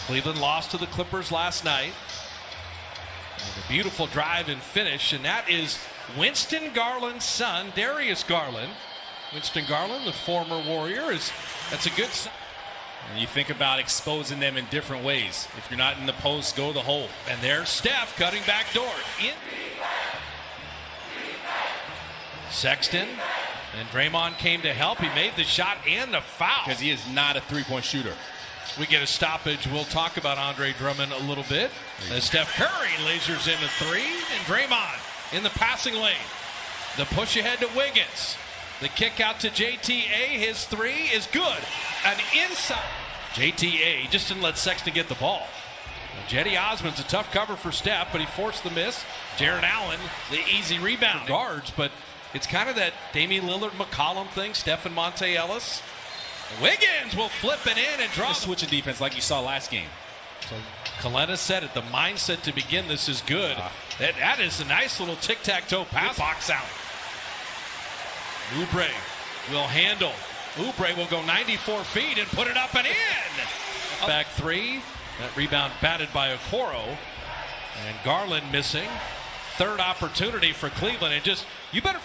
Cleveland lost to the Clippers last night. And a beautiful drive and finish, and that is Winston Garland's son, Darius Garland. Winston Garland, the former Warrior, that's a good sign. And you think about exposing them in different ways. If you're not in the post, go the hole. And there's Steph cutting back door. Sexton, and Draymond came to help. He made the shot and the foul. Because he is not a three-point shooter. We get a stoppage. We'll talk about Andre Drummond a little bit. As Steph Curry lasers in a three, and Draymond in the passing lane. The push ahead to Wiggins. The kick out to JTA. His three is good. An inside. JTA just didn't let Sexton get the ball. Jetty Osman's a tough cover for Steph, but he forced the miss. Jared Allen, the easy rebound. For guards, but it's kind of that Damian Lillard McCollum thing. Steph and Monte Ellis. Wiggins will flip it in and draw. A switch of defense like you saw last game. So Kalena said it. The mindset to begin this is good. That is a nice little tic-tac-toe pass. Box out. Oubre will handle. Oubre will go 94 feet and put it up and in. Back three. That rebound batted by Okoro. And Garland missing. Third opportunity for Cleveland. And just, you better.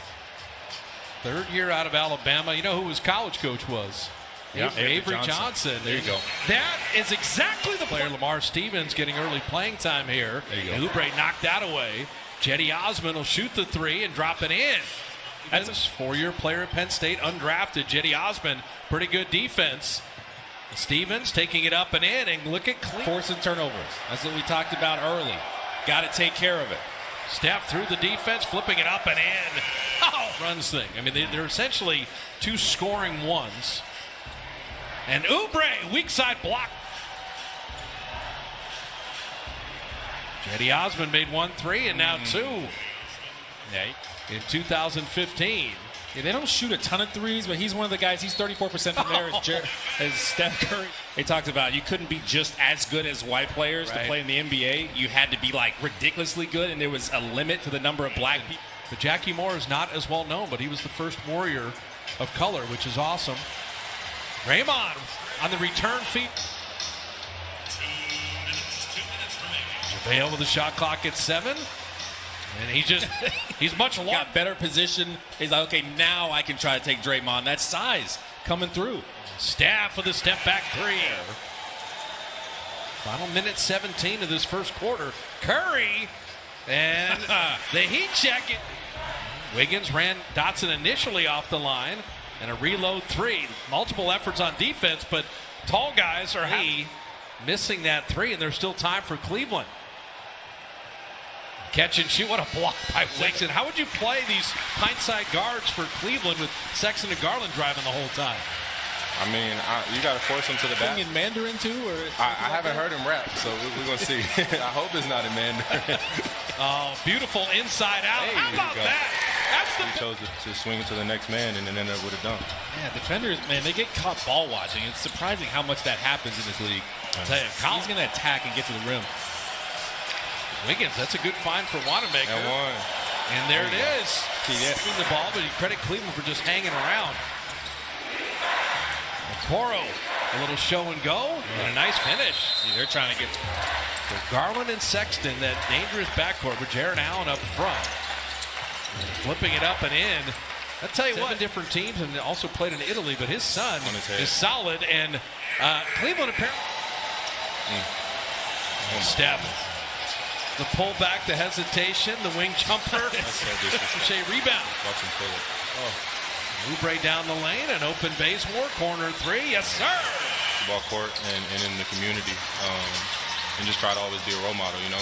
Third year out of Alabama. You know who his college coach was? Yeah, Avery Johnson. There you go. That is exactly the player. Lamar Stevens getting early playing time here. There you go. Oubre knocked that away. Jetty Osman will shoot the three and drop it in. That's a four-year player at Penn State, undrafted. Jetty Osman, pretty good defense. Stevens taking it up and in, and look at Cleveland. Forcing turnovers. That's what we talked about early. Got to take care of it. Steph through the defense, flipping it up and in. Oh, runs thing. I mean, they're essentially two scoring ones. And Oubre, weak side block. Jetty Osman made 1-3 and now two. Yeah. In 2015. Yeah, they don't shoot a ton of threes, but he's one of the guys. He's 34% from there as Steph Curry. They talked about you couldn't be just as good as white players to play in the NBA. You had to be like ridiculously good, and there was a limit to the number of black people. But Jackie Moore is not as well known, but he was the first Warrior of color, which is awesome. Draymond on the return feed. JaVale with the shot clock at 7. And he's much longer. Got better position. He's like, okay, now I can try to take Draymond. That size coming through. Steph with a step back three. Final minute 17 of this first quarter. Curry and the heat check. Wiggins ran Dotson initially off the line and a reload three. Multiple efforts on defense, but tall guys are missing that three, and there's still time for Cleveland. Catch and shoot. What a block by Wiggins. How would you play these hindsight guards for Cleveland with Sexton and Garland driving the whole time? I mean, you got to force him to the back. In Mandarin too, or I haven't heard him rap, so we're gonna see. I hope it's not in Mandarin. Oh, beautiful inside out. Hey, how about that? That's he chose to swing it to the next man and then ended up with a dunk. Yeah, defenders, man, they get caught ball watching. It's surprising how much that happens in this league. I'll tell you, he's going to attack and get to the rim. Wiggins, that's a good find for Wanamaker. And one. And there it is. Moving the ball, but you credit Cleveland for just hanging around. Okoro, a little show and go, and a nice finish. See, they're trying to get so Garland and Sexton, that dangerous backcourt with Jared Allen up front. And flipping it up and in. I'll tell you what, different teams, and also played in Italy, but his son is solid, and Cleveland apparently. Steph. The pullback, the hesitation, the wing jumper. Shea rebound. Watch him pull it. Oubre down the lane, an open Bazemore, corner three. Yes, sir. Ball court and in the community, and just try to always be a role model, you know.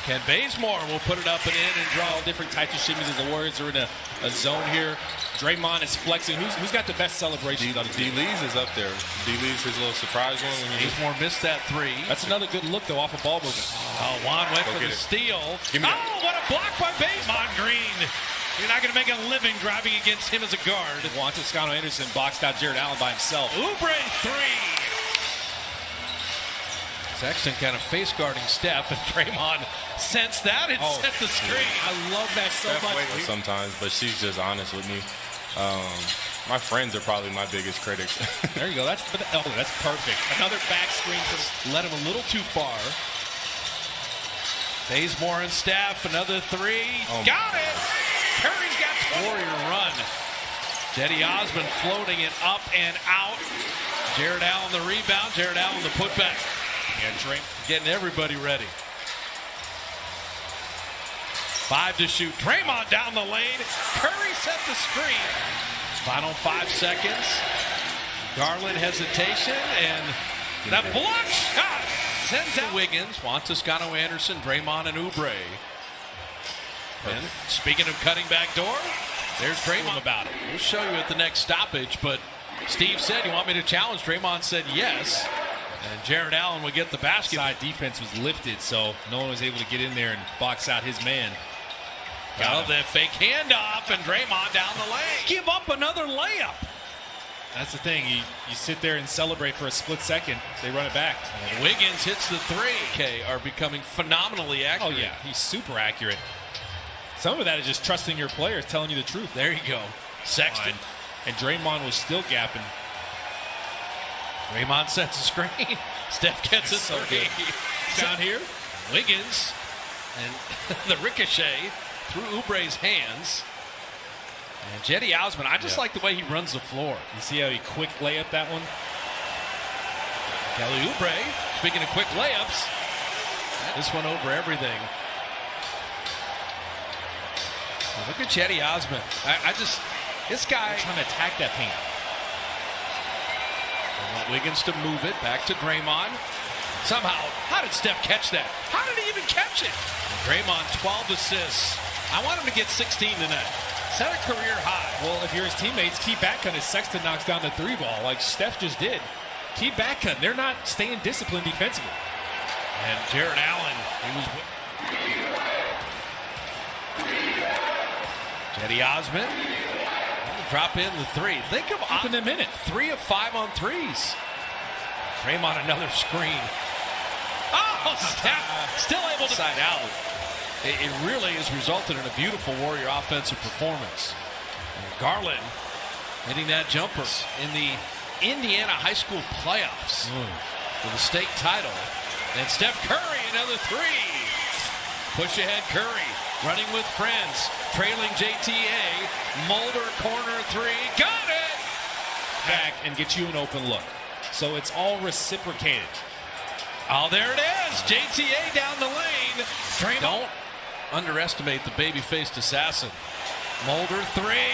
Ken Bazemore will put it up and in and draw. All different types of shimmies as the Warriors are in a zone here. Draymond is flexing. Who's got the best celebration? D-Lee's is up there. D-Lee's his little surprise one. Bazemore missed that three. That's another good look, though, off a ball movement. Oh, Juan went for the steal. Oh, what a block by Bazemore. Green. You're not going to make a living driving against him as a guard. Juan Toscano Anderson boxed out Jared Allen by himself. Oubre three. Sexton kind of face guarding Steph, and Draymond sensed that and set the screen. I love that so much. Sometimes, but she's just honest with me. My friends are probably my biggest critics. There you go. That's perfect. Another back screen. Led him a little too far. Bazemore and Steph, another three. Got it! Curry's got 20. Warrior run. Cedi Osman floating it up and out. Jared Allen the rebound. Jared Allen the putback. And Drake getting everybody ready. 5 to shoot. Draymond down the lane. Curry set the screen. Final 5 seconds. Garland hesitation and that block shot sends out Wiggins. Juan Toscano Anderson, Draymond, and Oubre. And speaking of cutting back door, there's Draymond about it. We'll show you at the next stoppage, but Steve said, "You want me to challenge?" Draymond said yes. And Jared Allen would get the basket. Side defense was lifted, so no one was able to get in there and box out his man. Got the fake handoff, and Draymond down the lane. Give up another layup. That's the thing. You sit there and celebrate for a split second. They run it back. And Wiggins hits the three. Okay, are becoming phenomenally accurate. Oh, yeah. He's super accurate. Some of that is just trusting your players, telling you the truth. There you go. Sexton. And Draymond was still gapping. Draymond sets a screen. Steph gets a three. Down here. Wiggins. And the ricochet through Oubre's hands. And Cedi Osman, I just like the way he runs the floor. You see how he quick layup that one? Kelly Oubre, speaking of quick layups, this one over everything. Well, look at Cedi Osman. This guy trying to attack that paint. I want Wiggins to move it back to Draymond. Somehow, how did Steph catch that? How did he even catch it? Draymond, 12 assists. I want him to get 16 tonight. Set a career high. Well, if you're his teammates, keep back cutting as Sexton knocks down the 3-ball like Steph just did. Keep back cutting. They're not staying disciplined defensively. And Jared Allen, Cedi Osman, drop in the three. Think of keeping them in it. 3 of 5 on threes. Draymond, another screen. Oh, Steph still able to side out. It really has resulted in a beautiful Warrior offensive performance. And Garland hitting that jumper in the Indiana high school playoffs for the state title. And Steph Curry, another three. Push ahead Curry, running with friends, trailing JTA. Mulder, corner three, got it! Back and get you an open look. So it's all reciprocated. Oh, there it is. JTA down the lane. Draymond. Don't underestimate the baby-faced assassin. Mulder three.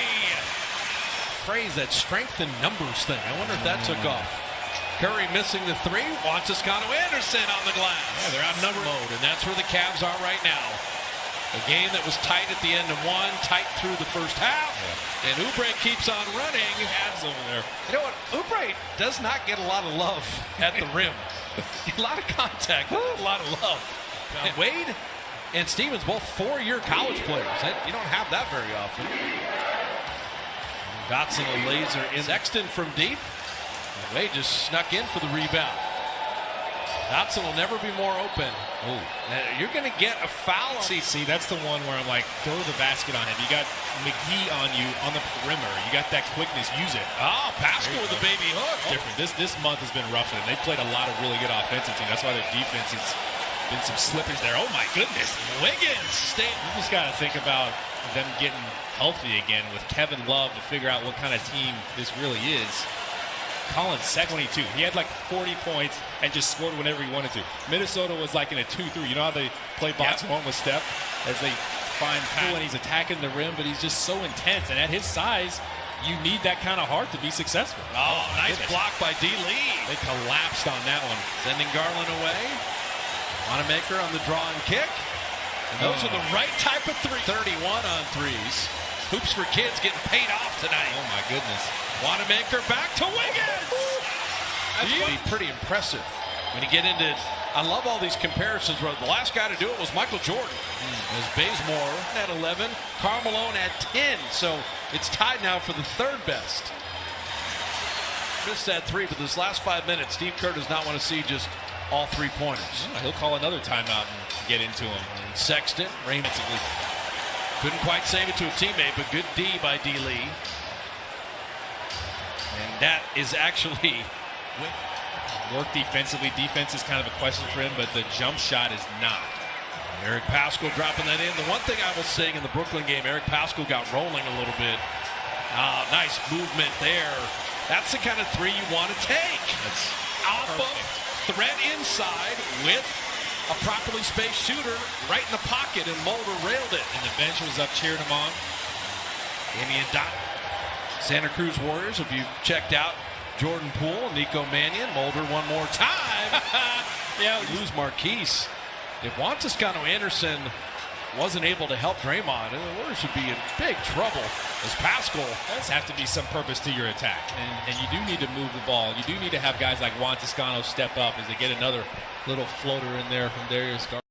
Phrase that strength in numbers thing. I wonder if that took off. Curry missing the three. Juan Toscano Anderson on the glass. Yeah, they're outnumbered mode, and that's where the Cavs are right now. A game that was tight at the end of one, tight through the first half, and Oubre keeps on running. Cavs over there. You know what? Oubre does not get a lot of love at the rim. A lot of contact, a lot of love. And Wade and Stevens, both 4-year college players. You don't have that very often. Dotson a laser in. Sexton from deep. And Wade just snuck in for the rebound. Dotson will never be more open. Oh, you're going to get a foul. See, that's the one where I'm like, throw the basket on him. You got McGee on you on the perimeter. You got that quickness. Use it. Oh, Pascal with the baby hook. Different. This month has been rough for them. They played a lot of really good offensive teams. That's why their defense has been some slippers there. Oh my goodness, Wiggins. You just got to think about them getting healthy again with Kevin Love to figure out what kind of team this really is. Colin Sexton, 22. He had like 40 points and just scored whenever he wanted to. Minnesota was like in a 2-3. You know how they play box one with Steph? As they find Powell and he's attacking the rim, but he's just so intense. And at his size, you need that kind of heart to be successful. Oh, nice block by D. Lee. They collapsed on that one. Sending Garland away. Wanamaker on the draw and kick. And those are the right type of three. 31 on threes. Hoops for Kids getting paid off tonight. Oh, my goodness. Wanamaker back to Wiggins. That's pretty impressive when you get into it. I love all these comparisons where the last guy to do it was Michael Jordan. As Bazemore at 11, Karl Malone at 10. So it's tied now for the third best. Missed that three, but this last 5 minutes, Steve Kerr does not want to see just all 3-pointers. Yeah, he'll call another timeout and get into him. And Sexton, Raymond couldn't quite save it to a teammate, but good D by D. Lee. that is actually work defensively. Defense is kind of a question for him, but the jump shot is not. Eric Paschall dropping that in. The one thing I was saying in the Brooklyn game, Eric Paschall got rolling a little bit. Nice movement there. That's the kind of three you want to take. That's off of threat inside with a properly spaced shooter right in the pocket, and Mulder railed it. And the bench was up cheering him on. Santa Cruz Warriors, if you've checked out Jordan Poole, Nico Mannion, Mulder one more time. Yeah, lose Marquise. If Juan Toscano-Anderson wasn't able to help Draymond, the Warriors would be in big trouble as Paschall. Does have to be some purpose to your attack. And you do need to move the ball. You do need to have guys like Juan Toscano step up as they get another little floater in there from Darius Garland.